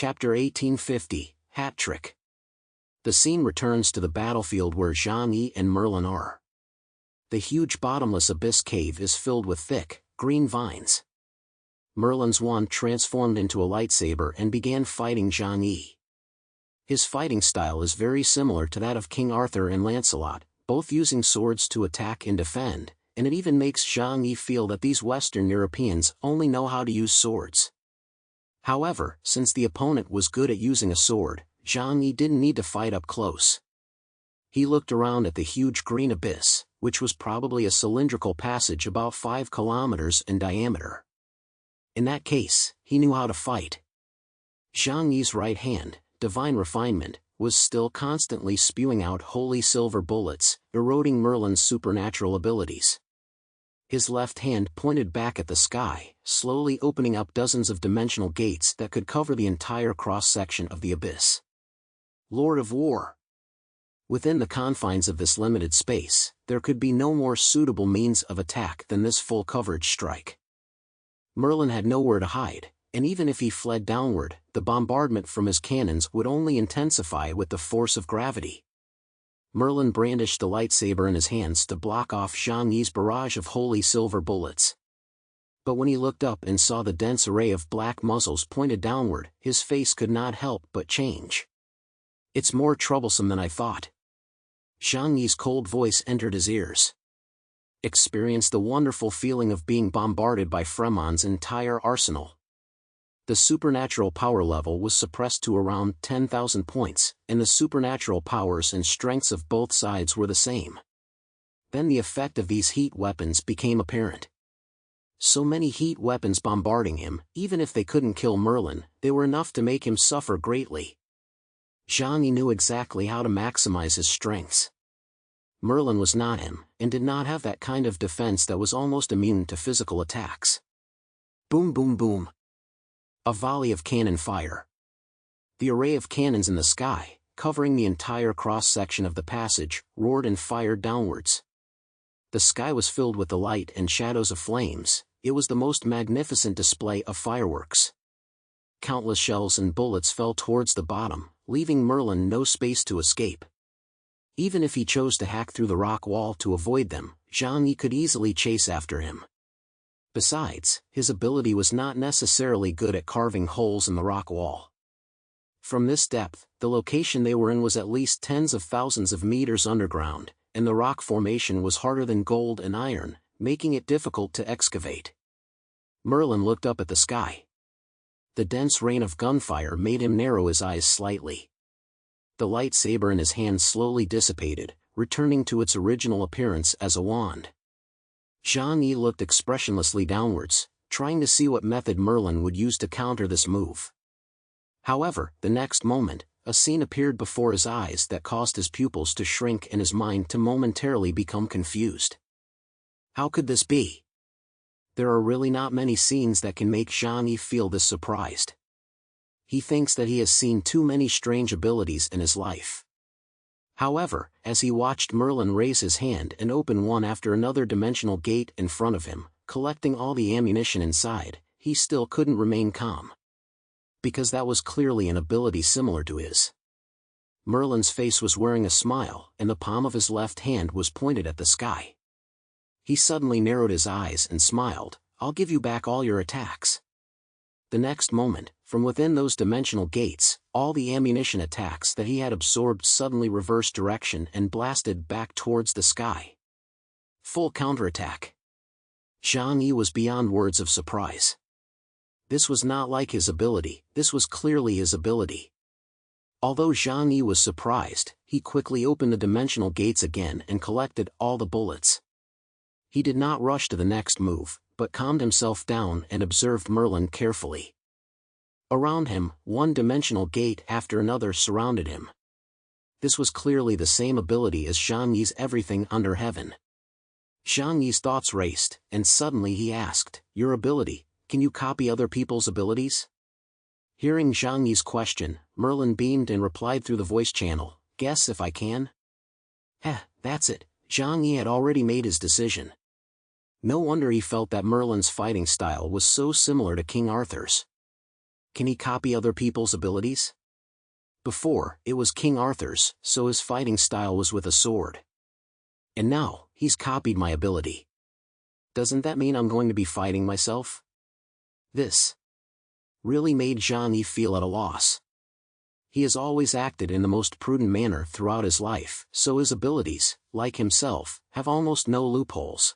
Chapter 1850, Hat Trick. The scene returns to the battlefield where Zhang-Yi and Merlin are. The huge bottomless abyss cave is filled with thick, green vines. Merlin's wand transformed into a lightsaber and began fighting Zhang-Yi. His fighting style is very similar to that of King Arthur and Lancelot, both using swords to attack and defend, and it even makes Zhang-Yi feel that these Western Europeans only know how to use swords. However, since the opponent was good at using a sword, Zhang-Yi didn't need to fight up close. He looked around at the huge green abyss, which was probably a cylindrical passage about 5 kilometers in diameter. In that case, he knew how to fight. Zhang-Yi's right hand, divine refinement, was still constantly spewing out holy silver bullets, eroding Merlin's supernatural abilities. His left hand pointed back at the sky, slowly opening up dozens of dimensional gates that could cover the entire cross-section of the abyss. Lord of War. Within the confines of this limited space, there could be no more suitable means of attack than this full coverage strike. Merlin had nowhere to hide, and even if he fled downward, the bombardment from his cannons would only intensify with the force of gravity. Merlin brandished the lightsaber in his hands to block off Zhang-Yi's barrage of holy silver bullets. But when he looked up and saw the dense array of black muzzles pointed downward, his face could not help but change. "It's more troublesome than I thought." Zhang-Yi's cold voice entered his ears. "Experience the wonderful feeling of being bombarded by Fremon's entire arsenal." The supernatural power level was suppressed to around 10,000 points, and the supernatural powers and strengths of both sides were the same. Then the effect of these heat weapons became apparent. So many heat weapons bombarding him, even if they couldn't kill Merlin, they were enough to make him suffer greatly. Zhang-Yi knew exactly how to maximize his strengths. Merlin was not him, and did not have that kind of defense that was almost immune to physical attacks. Boom boom boom. A volley of cannon fire. The array of cannons in the sky, covering the entire cross-section of the passage, roared and fired downwards. The sky was filled with the light and shadows of flames. It was the most magnificent display of fireworks. Countless shells and bullets fell towards the bottom, leaving Merlin no space to escape. Even if he chose to hack through the rock wall to avoid them, Zhang-Yi could easily chase after him. Besides, his ability was not necessarily good at carving holes in the rock wall. From this depth, the location they were in was at least tens of thousands of meters underground, and the rock formation was harder than gold and iron, making it difficult to excavate. Merlin looked up at the sky. The dense rain of gunfire made him narrow his eyes slightly. The lightsaber in his hand slowly dissipated, returning to its original appearance as a wand. Zhang-Yi looked expressionlessly downwards, trying to see what method Merlin would use to counter this move. However, the next moment, a scene appeared before his eyes that caused his pupils to shrink and his mind to momentarily become confused. How could this be? There are really not many scenes that can make Zhang-Yi feel this surprised. He thinks that he has seen too many strange abilities in his life. However, as he watched Merlin raise his hand and open one after another dimensional gate in front of him, collecting all the ammunition inside, he still couldn't remain calm. Because that was clearly an ability similar to his. Merlin's face was wearing a smile, and the palm of his left hand was pointed at the sky. He suddenly narrowed his eyes and smiled. "I'll give you back all your attacks." The next moment, from within those dimensional gates, all the ammunition attacks that he had absorbed suddenly reversed direction and blasted back towards the sky. Full counterattack. Zhang-Yi was beyond words of surprise. This was not like his ability, this was clearly his ability. Although Zhang-Yi was surprised, he quickly opened the dimensional gates again and collected all the bullets. He did not rush to the next move, but calmed himself down and observed Merlin carefully. Around him, one dimensional gate after another surrounded him. This was clearly the same ability as Zhang-Yi's everything under heaven. Zhang-Yi's thoughts raced, and suddenly he asked, "Your ability, can you copy other people's abilities?" Hearing Zhang-Yi's question, Merlin beamed and replied through the voice channel, "Guess if I can?" That's it. Zhang-Yi had already made his decision. No wonder he felt that Merlin's fighting style was so similar to King Arthur's. Can he copy other people's abilities? Before, it was King Arthur's, so his fighting style was with a sword. And now, he's copied my ability. Doesn't that mean I'm going to be fighting myself? This really made Jean-Yi feel at a loss. He has always acted in the most prudent manner throughout his life, so his abilities, like himself, have almost no loopholes.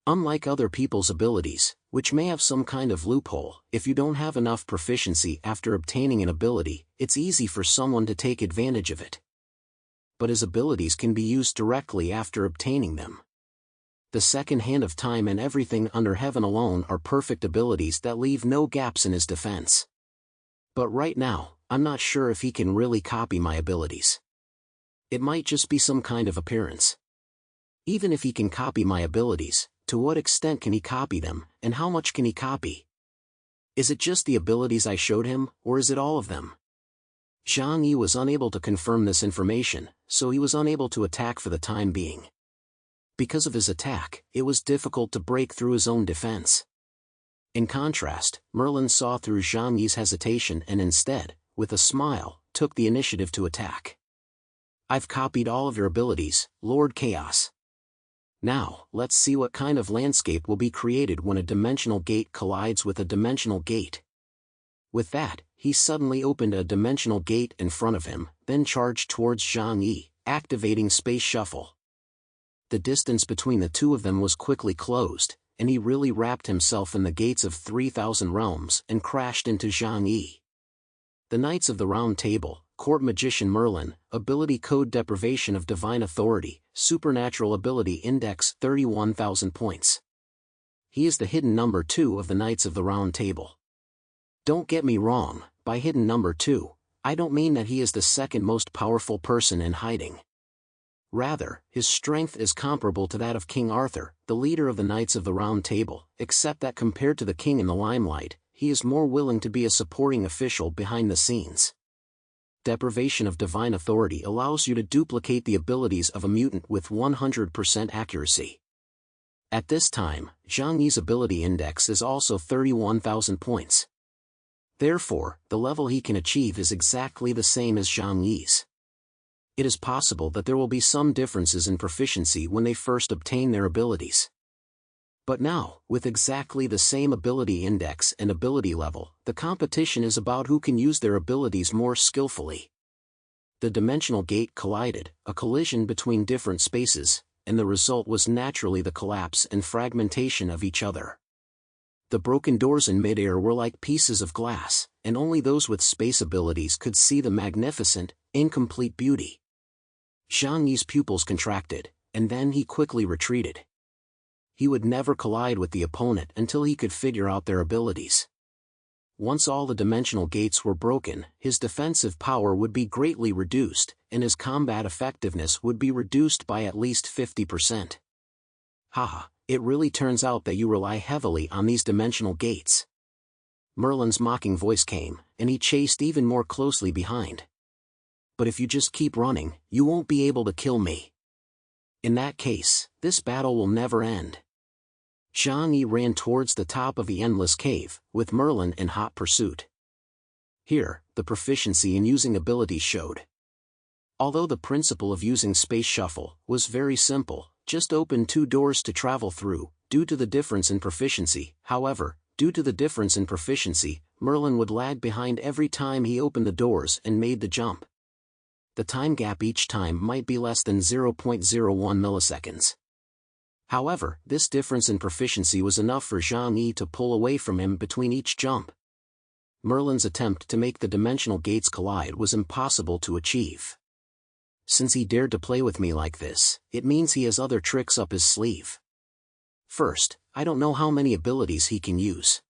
Unlike other people's abilities, which may have some kind of loophole, if you don't have enough proficiency after obtaining an ability, it's easy for someone to take advantage of it. But his abilities can be used directly after obtaining them. The second hand of time and everything under heaven alone are perfect abilities that leave no gaps in his defense. But right now, I'm not sure if he can really copy my abilities. It might just be some kind of appearance. Even if he can copy my abilities, to what extent can he copy them, and how much can he copy? Is it just the abilities I showed him, or is it all of them? Jean-Yi was unable to confirm this information, so he was unable to attack for the time being. Because of his attack, it was difficult to break through his own defense. In contrast, Merlin saw through Jean-Yi's hesitation and instead, with a smile, took the initiative to attack. I've copied all of your abilities, Lord Chaos. Now, let's see what kind of landscape will be created when a dimensional gate collides with a dimensional gate. With that, he suddenly opened a dimensional gate in front of him, then charged towards Jean-Yi, activating Space Shuffle. The distance between the two of them was quickly closed, and he really wrapped himself in the gates of 3,000 realms and crashed into Jean-Yi. The Knights of the Round Table, Court Magician Merlin, Ability Code Deprivation of Divine Authority, Supernatural Ability Index 31,000 points. He is the hidden number 2 of the Knights of the Round Table. Don't get me wrong, by hidden number 2, I don't mean that he is the second most powerful person in hiding. Rather, his strength is comparable to that of King Arthur, the leader of the Knights of the Round Table, except that compared to the king in the limelight, he is more willing to be a supporting official behind the scenes. Deprivation of Divine Authority allows you to duplicate the abilities of a mutant with 100% accuracy. At this time, Jean-Yi's ability index is also 31,000 points. Therefore, the level he can achieve is exactly the same as Jean-Yi's. It is possible that there will be some differences in proficiency when they first obtain their abilities. But now, with exactly the same ability index and ability level, the competition is about who can use their abilities more skillfully. The dimensional gate collided, a collision between different spaces, and the result was naturally the collapse and fragmentation of each other. The broken doors in midair were like pieces of glass, and only those with space abilities could see the magnificent, incomplete beauty. Jean-Yi's pupils contracted, and then he quickly retreated. He would never collide with the opponent until he could figure out their abilities. Once all the dimensional gates were broken, his defensive power would be greatly reduced, and his combat effectiveness would be reduced by at least 50%. Haha, it really turns out that you rely heavily on these dimensional gates. Merlin's mocking voice came, and he chased even more closely behind. But if you just keep running, you won't be able to kill me. In that case, this battle will never end. Jean-Yi ran towards the top of the endless cave, with Merlin in hot pursuit. Here, the proficiency in using abilities showed. Although the principle of using Space Shuffle was very simple, just open 2 doors to travel through, due to the difference in proficiency, however, Merlin would lag behind every time he opened the doors and made the jump. The time gap each time might be less than 0.01 milliseconds. However, this difference in proficiency was enough for Jean-Yi to pull away from him between each jump. Merlin's attempt to make the dimensional gates collide was impossible to achieve. Since he dared to play with me like this, it means he has other tricks up his sleeve. First, I don't know how many abilities he can use.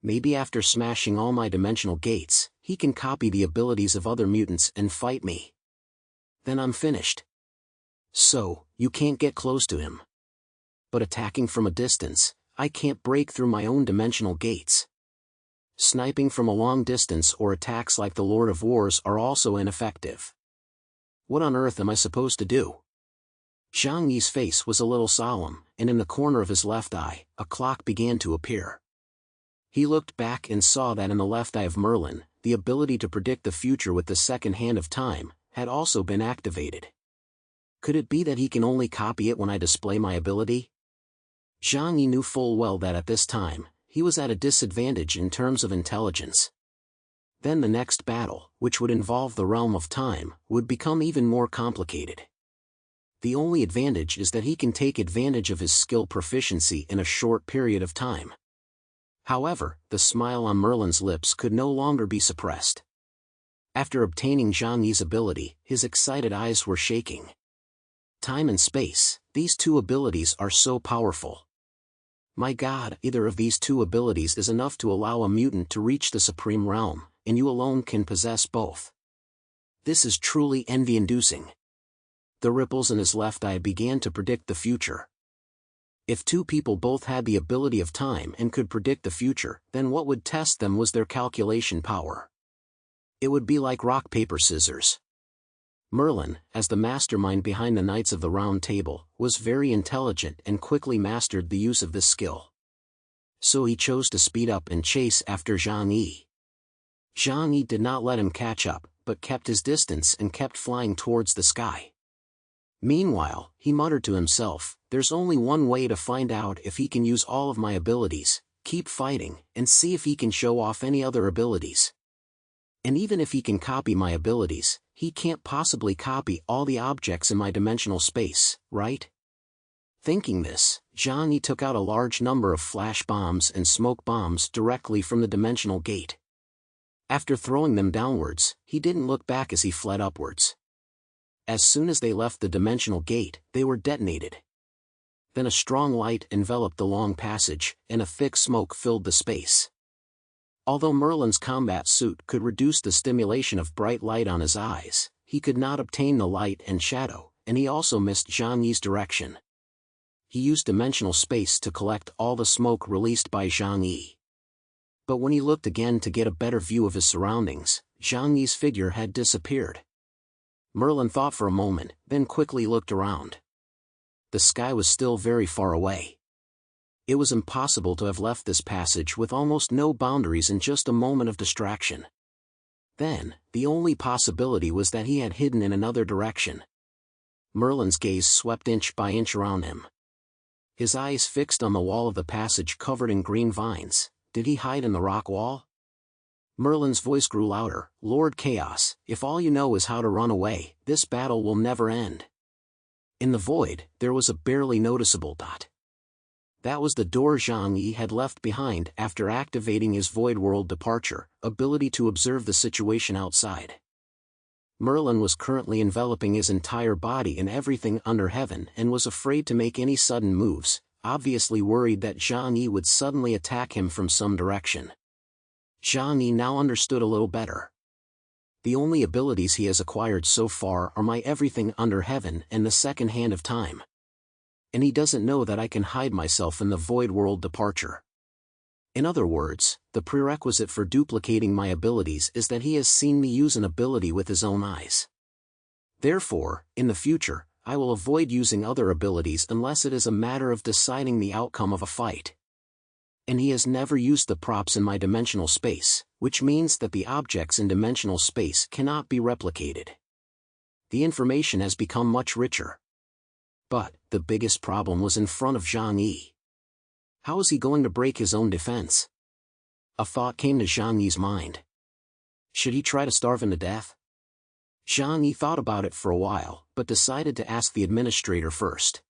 Maybe after smashing all my dimensional gates, he can copy the abilities of other mutants and fight me. Then I'm finished. So, you can't get close to him. But attacking from a distance, I can't break through my own dimensional gates. Sniping from a long distance or attacks like the Lord of Wars are also ineffective. What on earth am I supposed to do? Jean-Yi's face was a little solemn, and in the corner of his left eye, a clock began to appear. He looked back and saw that in the left eye of Merlin, the ability to predict the future with the second hand of time had also been activated. Could it be that he can only copy it when I display my ability? Zhang Yi knew full well that at this time, he was at a disadvantage in terms of intelligence. Then the next battle, which would involve the realm of time, would become even more complicated. The only advantage is that he can take advantage of his skill proficiency in a short period of time. However, the smile on Merlin's lips could no longer be suppressed. After obtaining Zhang Yi's ability, his excited eyes were shaking. Time and space, these two abilities are so powerful. My God, either of these two abilities is enough to allow a mutant to reach the supreme realm, and you alone can possess both. This is truly envy-inducing. The ripples in his left eye began to predict the future. If two people both had the ability of time and could predict the future, then what would test them was their calculation power. It would be like rock paper scissors. Merlin, as the mastermind behind the Knights of the Round Table, was very intelligent and quickly mastered the use of this skill. So he chose to speed up and chase after Zhang Yi. Zhang Yi did not let him catch up, but kept his distance and kept flying towards the sky. Meanwhile, he muttered to himself, "There's only one way to find out if he can use all of my abilities, keep fighting, and see if he can show off any other abilities. And even if he can copy my abilities, he can't possibly copy all the objects in my dimensional space, right?" Thinking this, Zhang Yi took out a large number of flash bombs and smoke bombs directly from the dimensional gate. After throwing them downwards, he didn't look back as he fled upwards. As soon as they left the dimensional gate, they were detonated. Then a strong light enveloped the long passage, and a thick smoke filled the space. Although Merlin's combat suit could reduce the stimulation of bright light on his eyes, he could not obtain the light and shadow, and he also missed Zhang Yi's direction. He used dimensional space to collect all the smoke released by Zhang Yi. But when he looked again to get a better view of his surroundings, Zhang Yi's figure had disappeared. Merlin thought for a moment, then quickly looked around. The sky was still very far away. It was impossible to have left this passage with almost no boundaries in just a moment of distraction. Then, the only possibility was that he had hidden in another direction. Merlin's gaze swept inch by inch around him. His eyes fixed on the wall of the passage covered in green vines. Did he hide in the rock wall? Merlin's voice grew louder. "Lord Chaos, if all you know is how to run away, this battle will never end." In the void, there was a barely noticeable dot. That was the door Zhang Yi had left behind after activating his void world departure, ability to observe the situation outside. Merlin was currently enveloping his entire body in everything under heaven and was afraid to make any sudden moves, obviously worried that Zhang Yi would suddenly attack him from some direction. Zhang Yi now understood a little better. The only abilities he has acquired so far are my everything under heaven and the second hand of time. And he doesn't know that I can hide myself in the void world departure. In other words, the prerequisite for duplicating my abilities is that he has seen me use an ability with his own eyes. Therefore, in the future, I will avoid using other abilities unless it is a matter of deciding the outcome of a fight. And he has never used the props in my dimensional space, which means that the objects in dimensional space cannot be replicated. The information has become much richer. But, the biggest problem was in front of Zhang Yi. How is he going to break his own defense? A thought came to Zhang Yi's mind. Should he try to starve him to death? Zhang Yi thought about it for a while, but decided to ask the administrator first.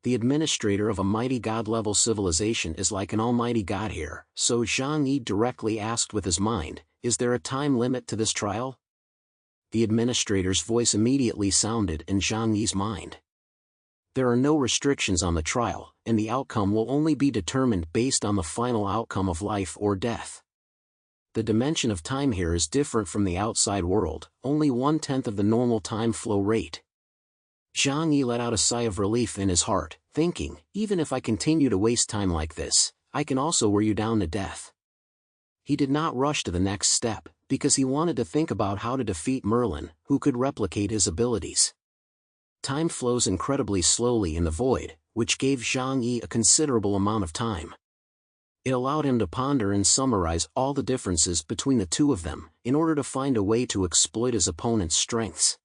The administrator of a mighty god-level civilization is like an almighty god here, so Zhang Yi directly asked with his mind, "Is there a time limit to this trial?" The administrator's voice immediately sounded in Zhang Yi's mind. There are no restrictions on the trial, and the outcome will only be determined based on the final outcome of life or death. The dimension of time here is different from the outside world, only 1/10 of the normal time flow rate. Zhang Yi let out a sigh of relief in his heart, thinking, even if I continue to waste time like this, I can also wear you down to death. He did not rush to the next step, because he wanted to think about how to defeat Merlin, who could replicate his abilities. Time flows incredibly slowly in the void, which gave Zhang Yi a considerable amount of time. It allowed him to ponder and summarize all the differences between the two of them, in order to find a way to exploit his opponent's strengths.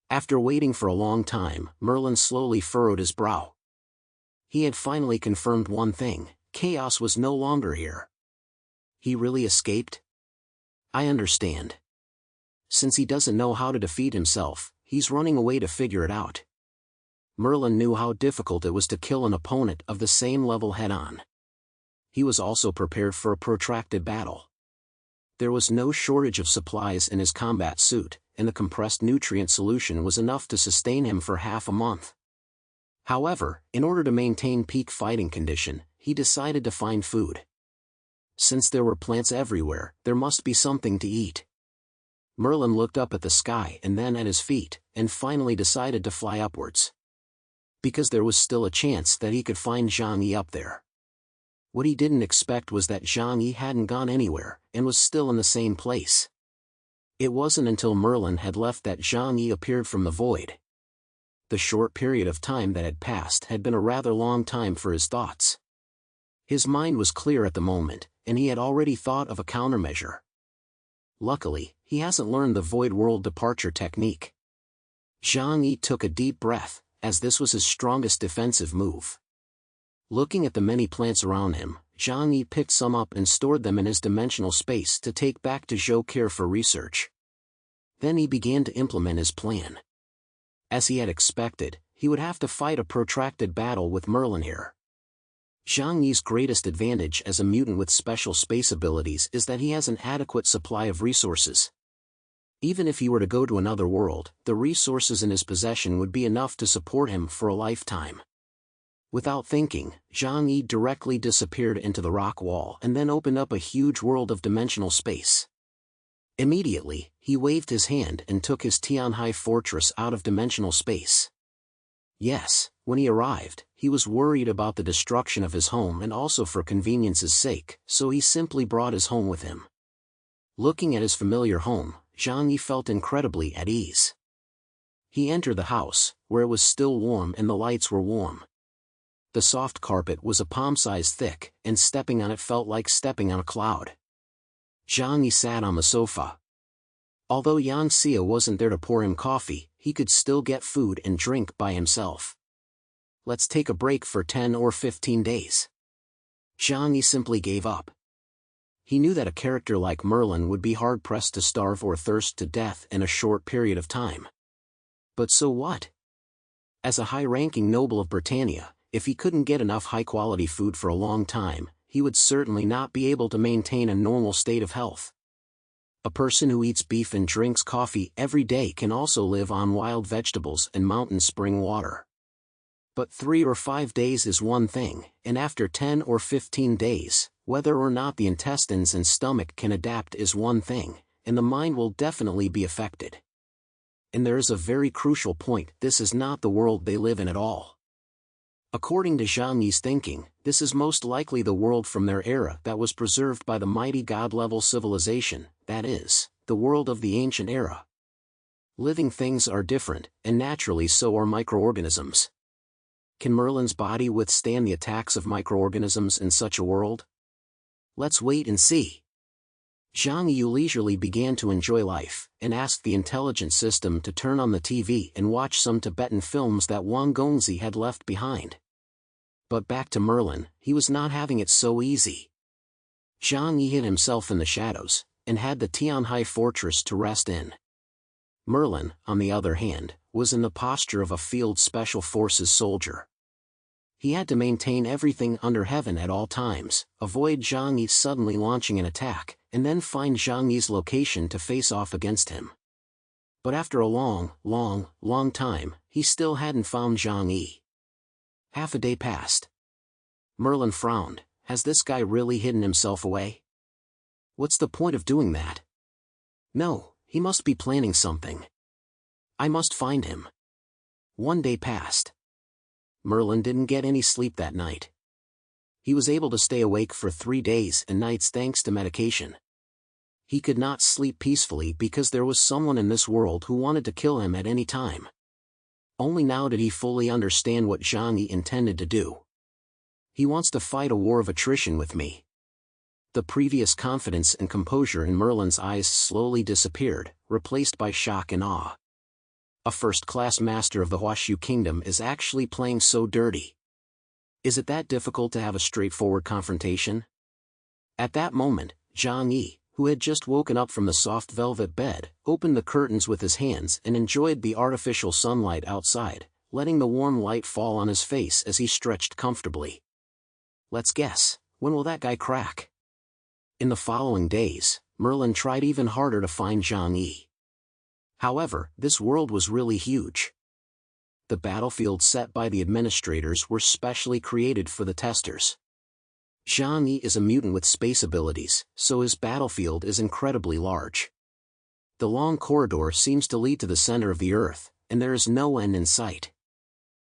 After waiting for a long time, Merlin slowly furrowed his brow. He had finally confirmed one thing: chaos was no longer here. He really escaped? I understand. Since he doesn't know how to defeat himself, he's running away to figure it out. Merlin knew how difficult it was to kill an opponent of the same level head-on. He was also prepared for a protracted battle. There was no shortage of supplies in his combat suit, and the compressed nutrient solution was enough to sustain him for half a month. However, in order to maintain peak fighting condition, he decided to find food. Since there were plants everywhere, there must be something to eat. Merlin looked up at the sky and then at his feet, and finally decided to fly upwards. Because there was still a chance that he could find Zhang Yi up there. What he didn't expect was that Zhang Yi hadn't gone anywhere, and was still in the same place. It wasn't until Merlin had left that Zhang Yi appeared from the void. The short period of time that had passed had been a rather long time for his thoughts. His mind was clear at the moment, and he had already thought of a countermeasure. Luckily, he hasn't learned the Void World departure technique. Zhang Yi took a deep breath, as this was his strongest defensive move. Looking at the many plants around him, Zhang Yi picked some up and stored them in his dimensional space to take back to Zhoukir for research. Then he began to implement his plan. As he had expected, he would have to fight a protracted battle with Merlin here. Zhang Yi's greatest advantage as a mutant with special space abilities is that he has an adequate supply of resources. Even if he were to go to another world, the resources in his possession would be enough to support him for a lifetime. Without thinking, Zhang Yi directly disappeared into the rock wall and then opened up a huge world of dimensional space. Immediately, he waved his hand and took his Tianhai fortress out of dimensional space. Yes, when he arrived, he was worried about the destruction of his home and also for convenience's sake, so he simply brought his home with him. Looking at his familiar home, Zhang Yi felt incredibly at ease. He entered the house, where it was still warm and the lights were warm. The soft carpet was a palm-size thick, and stepping on it felt like stepping on a cloud. Zhang Yi sat on the sofa. Although Yang Xia wasn't there to pour him coffee, he could still get food and drink by himself. Let's take a break for 10 or 15 days. Zhang Yi simply gave up. He knew that a character like Merlin would be hard-pressed to starve or thirst to death in a short period of time. But so what? As a high-ranking noble of Britannia, if he couldn't get enough high-quality food for a long time, he would certainly not be able to maintain a normal state of health. A person who eats beef and drinks coffee every day can also live on wild vegetables and mountain spring water. But 3 or 5 days is one thing, and after 10 or 15 days, whether or not the intestines and stomach can adapt is one thing, and the mind will definitely be affected. And there is a very crucial point: this is not the world they live in at all. According to Zhang Yi's thinking, this is most likely the world from their era that was preserved by the mighty god-level civilization, that is, the world of the ancient era. Living things are different, and naturally so are microorganisms. Can Merlin's body withstand the attacks of microorganisms in such a world? Let's wait and see. Zhang Yi leisurely began to enjoy life, and asked the intelligent system to turn on the TV and watch some Tibetan films that Wang Gongzi had left behind. But back to Merlin, he was not having it so easy. Zhang Yi hid himself in the shadows, and had the Tianhai fortress to rest in. Merlin, on the other hand, was in the posture of a field special forces soldier. He had to maintain everything under heaven at all times, avoid Zhang Yi suddenly launching an attack, and then find Zhang Yi's location to face off against him. But after a long time, he still hadn't found Zhang Yi. Half a day passed. Merlin frowned. Has this guy really hidden himself away? What's the point of doing that? No, he must be planning something. I must find him. 1 day passed. Merlin didn't get any sleep that night. He was able to stay awake for 3 days and nights thanks to medication. He could not sleep peacefully because there was someone in this world who wanted to kill him at any time. Only now did he fully understand what Zhang Yi intended to do. He wants to fight a war of attrition with me. The previous confidence and composure in Merlin's eyes slowly disappeared, replaced by shock and awe. A first-class master of the Huashu Kingdom is actually playing so dirty. Is it that difficult to have a straightforward confrontation? At that moment, Zhang Yi, who had just woken up from the soft velvet bed, opened the curtains with his hands and enjoyed the artificial sunlight outside, letting the warm light fall on his face as he stretched comfortably. Let's guess, when will that guy crack? In the following days, Merlin tried even harder to find Zhang Yi. However, this world was really huge. The battlefields set by the administrators were specially created for the testers. Zhang Yi is a mutant with space abilities, so his battlefield is incredibly large. The long corridor seems to lead to the center of the Earth, and there is no end in sight.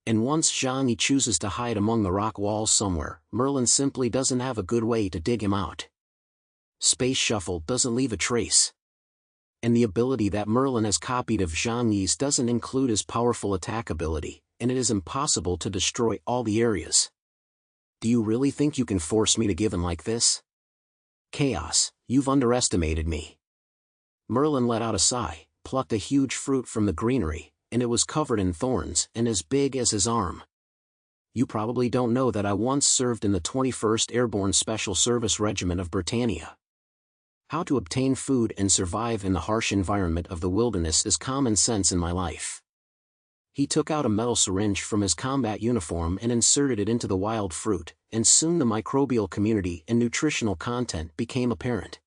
And once Zhang Yi chooses to hide among the rock walls somewhere, Merlin simply doesn't have a good way to dig him out. Space Shuffle doesn't leave a trace. And the ability that Merlin has copied of Zhang Yi's doesn't include his powerful attack ability, and it is impossible to destroy all the areas. Do you really think you can force me to give in like this? Chaos, you've underestimated me. Merlin let out a sigh, plucked a huge fruit from the greenery, and it was covered in thorns and as big as his arm. You probably don't know that I once served in the 21st Airborne Special Service Regiment of Britannia. How to obtain food and survive in the harsh environment of the wilderness is common sense in my life. He took out a metal syringe from his combat uniform and inserted it into the wild fruit, and soon the microbial community and nutritional content became apparent.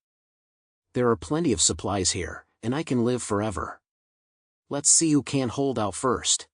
There are plenty of supplies here, and I can live forever. Let's see who can hold out first.